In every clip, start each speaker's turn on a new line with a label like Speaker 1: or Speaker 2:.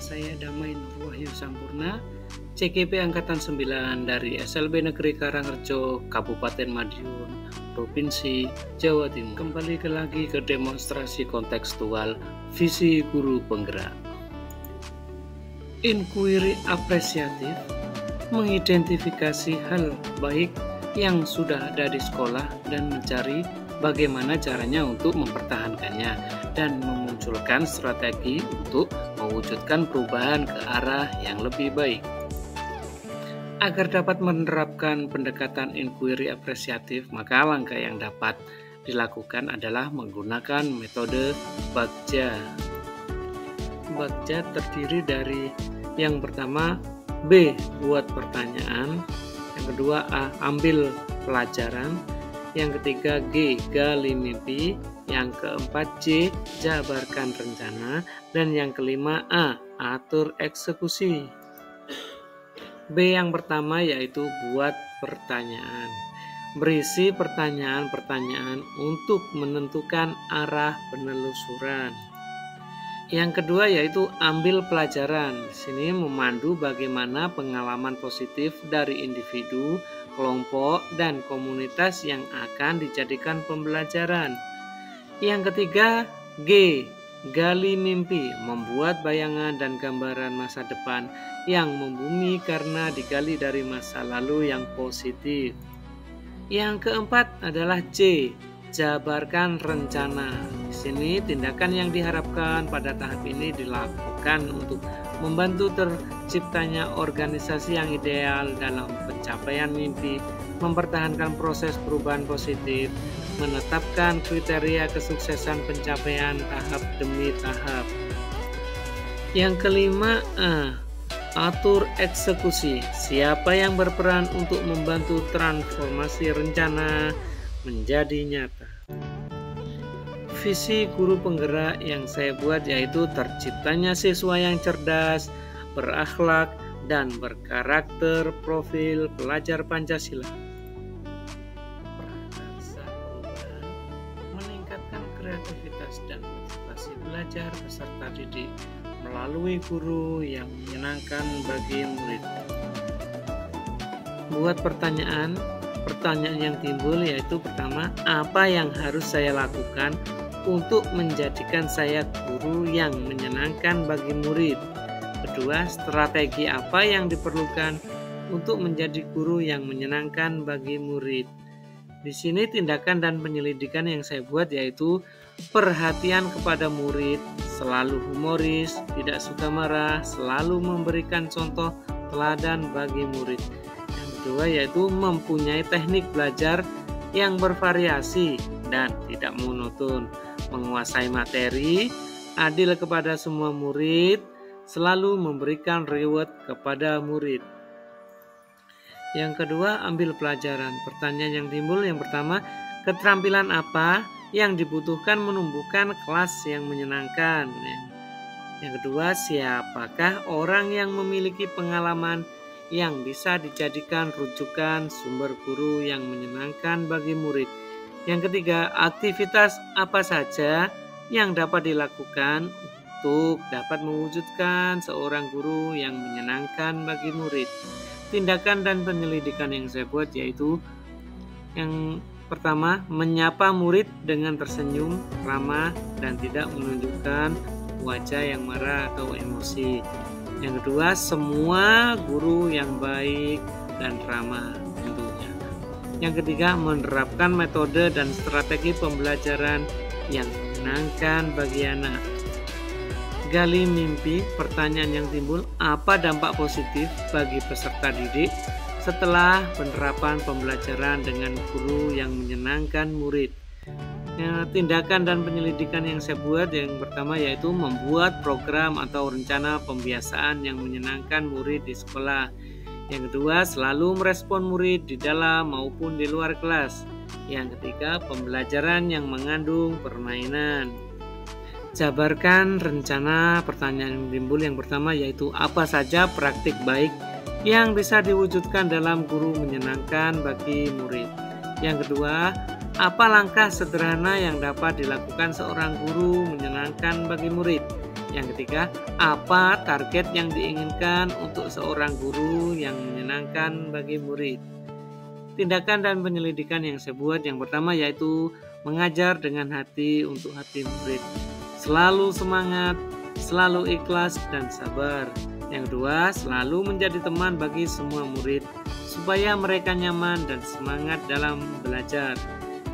Speaker 1: saya Damai Nur Wahyu Sampurna, CGP Angkatan 9 dari SLB Negeri Karangrejo, Kabupaten Madiun, Provinsi Jawa Timur. Kembali lagi ke demonstrasi kontekstual visi guru penggerak. Inquiry apresiatif mengidentifikasi hal baik yang sudah ada di sekolah dan mencari bagaimana caranya untuk mempertahankannya dan memunculkan strategi untuk mewujudkan perubahan ke arah yang lebih baik. Agar dapat menerapkan pendekatan inquiry apresiatif, maka langkah yang dapat dilakukan adalah menggunakan metode Bagja. Bagja terdiri dari yang pertama B. Buat pertanyaan, yang kedua A. Ambil pelajaran, yang ketiga G. Gali mimpi, yang keempat C. Jabarkan rencana, dan yang kelima A. Atur eksekusi. B yang pertama yaitu buat pertanyaan. Berisi pertanyaan-pertanyaan untuk menentukan arah penelusuran. Yang kedua yaitu ambil pelajaran. Di sini memandu bagaimana pengalaman positif dari individu, kelompok, dan komunitas yang akan dijadikan pembelajaran. Yang ketiga, G. Gali mimpi, membuat bayangan dan gambaran masa depan yang membumi karena digali dari masa lalu yang positif. Yang keempat adalah C. Jabarkan rencana. Di sini tindakan yang diharapkan pada tahap ini dilakukan untuk membantu terciptanya organisasi yang ideal dalam pencapaian mimpi, mempertahankan proses perubahan positif, menetapkan kriteria kesuksesan pencapaian tahap demi tahap. Yang kelima A. Atur eksekusi. Siapa yang berperan untuk membantu transformasi rencana menjadi nyata? Visi guru penggerak yang saya buat yaitu terciptanya siswa yang cerdas, berakhlak, dan berkarakter profil pelajar Pancasila. Prakarsa perubahan, meningkatkan kreativitas dan motivasi belajar peserta didik melalui guru yang menyenangkan bagi murid. Buat pertanyaan yang timbul yaitu pertama, apa yang harus saya lakukan untuk menjadikan saya guru yang menyenangkan bagi murid? Kedua, strategi apa yang diperlukan untuk menjadi guru yang menyenangkan bagi murid? Di sini tindakan dan penyelidikan yang saya buat yaitu perhatian kepada murid, selalu humoris, tidak suka marah, selalu memberikan contoh teladan bagi murid. Yang kedua yaitu mempunyai teknik belajar yang bervariasi dan tidak monoton, menguasai materi, adil kepada semua murid, selalu memberikan reward kepada murid. Yang kedua, ambil pelajaran. Pertanyaan yang timbul yang pertama, keterampilan apa yang dibutuhkan menumbuhkan kelas yang menyenangkan? Yang kedua, siapakah orang yang memiliki pengalaman yang bisa dijadikan rujukan sumber guru yang menyenangkan bagi murid? Yang ketiga, aktivitas apa saja yang dapat dilakukan untuk dapat mewujudkan seorang guru yang menyenangkan bagi murid? Tindakan dan penyelidikan yang saya buat yaitu yang pertama, menyapa murid dengan tersenyum, ramah, dan tidak menunjukkan wajah yang marah atau emosi. Yang kedua, semua guru yang baik dan ramah tentunya. Yang ketiga, menerapkan metode dan strategi pembelajaran yang menyenangkan bagi anak. Gali mimpi, pertanyaan yang timbul, apa dampak positif bagi peserta didik setelah penerapan pembelajaran dengan guru yang menyenangkan murid? Tindakan dan penyelidikan yang saya buat yang pertama yaitu membuat program atau rencana pembiasaan yang menyenangkan murid di sekolah. Yang kedua, selalu merespon murid di dalam maupun di luar kelas. Yang ketiga, pembelajaran yang mengandung permainan. Jabarkan rencana. Pertanyaan yang timbul yang pertama yaitu apa saja praktik baik yang bisa diwujudkan dalam guru menyenangkan bagi murid. Yang kedua, apa langkah sederhana yang dapat dilakukan seorang guru menyenangkan bagi murid? Yang ketiga, apa target yang diinginkan untuk seorang guru yang menyenangkan bagi murid? Tindakan dan penyelidikan yang saya buat yang pertama yaitu mengajar dengan hati untuk hati murid. Selalu semangat, selalu ikhlas dan sabar. Yang kedua, selalu menjadi teman bagi semua murid supaya mereka nyaman dan semangat dalam belajar.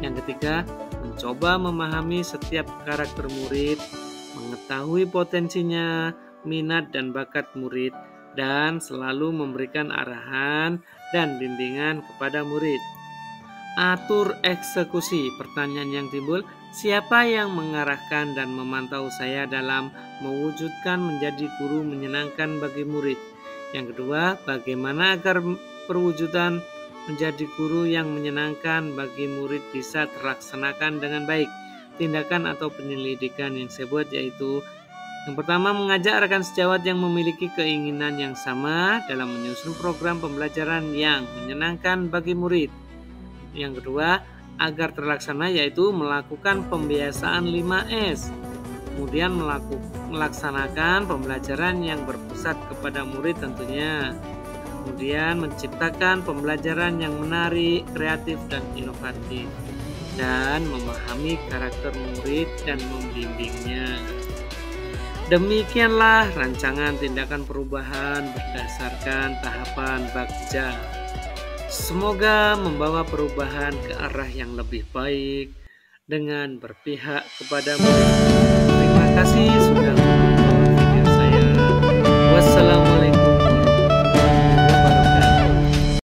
Speaker 1: Yang ketiga, mencoba memahami setiap karakter murid, mengetahui potensinya, minat dan bakat murid, dan selalu memberikan arahan dan bimbingan kepada murid. Atur eksekusi. Pertanyaan yang timbul, siapa yang mengarahkan dan memantau saya dalam mewujudkan menjadi guru menyenangkan bagi murid? Yang kedua, bagaimana agar perwujudan menjadi guru yang menyenangkan bagi murid bisa terlaksanakan dengan baik? Tindakan atau penyelidikan yang saya buat yaitu yang pertama, mengajak rekan sejawat yang memiliki keinginan yang sama dalam menyusun program pembelajaran yang menyenangkan bagi murid. Yang kedua, agar terlaksana yaitu melakukan pembiasaan 5S. Kemudian melaksanakan pembelajaran yang berpusat kepada murid tentunya. Kemudian menciptakan pembelajaran yang menarik, kreatif, dan inovatif. Dan memahami karakter murid dan membimbingnya. Demikianlah rancangan tindakan perubahan berdasarkan tahapan Bagja. Semoga membawa perubahan ke arah yang lebih baik dengan berpihak kepada murid. Terima kasih sudah